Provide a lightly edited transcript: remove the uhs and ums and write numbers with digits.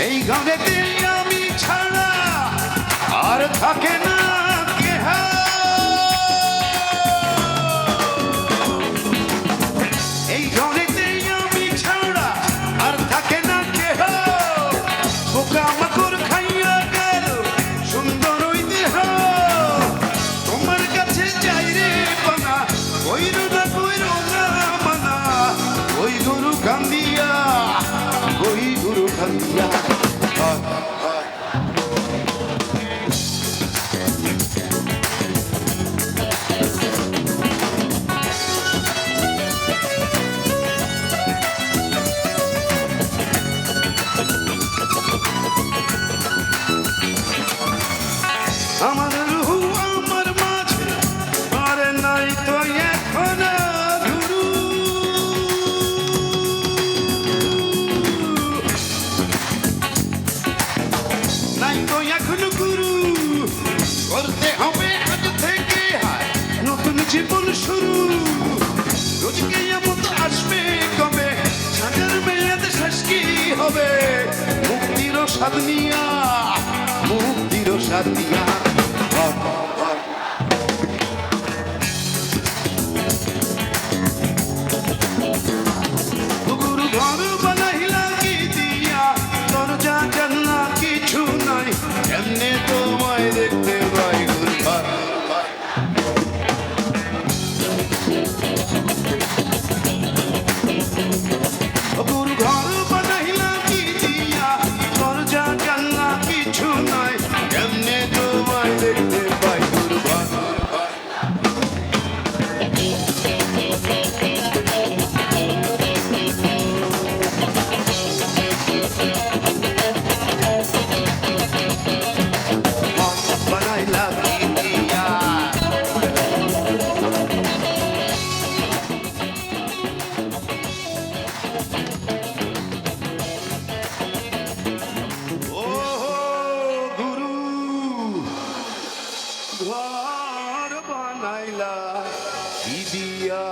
এই গানেতে আমি ছাড়া আর থাকে না কেহ, এই গানেতে আমি ছাড়া আর থাকে না কেহ, পোকামাকড় খাইয়া গেল সুন্দর ওই দেহ, তোমার কাছে যাই রে বানা, কইরো না মানা, ওই গুরু কান্দিয়া, ওই গুরু কান্দিয়া। আমার রুহু আমার মাঝে আরে নাই তো এখন গুরু, নাই তো এখন গুরু, করতে হবে আজ থেকে নতুন জীবন শুরু, রোজকে এমন আসবে কবে, সাজার মেয়াদ শেষ কি হবে, মুক্তির স্বাদ নিয়া, মুক্তির স্বাদ নিয়া। গুরু ঘর বানাইলা কি দিয়া, দরজা জানলা কিছু নাই, এমনি তোমায় দেখতে পাই গুরু ঘর। গুরু ঘর বানাইলা কি দিয়া, দরজা জানলা কিছু নাই, এমনি তোমায় দেখতে পাই গুরু ঘর। বানাইলা কি দিয়া, ও গুরু ঘর বানাইলা কি দিয়া।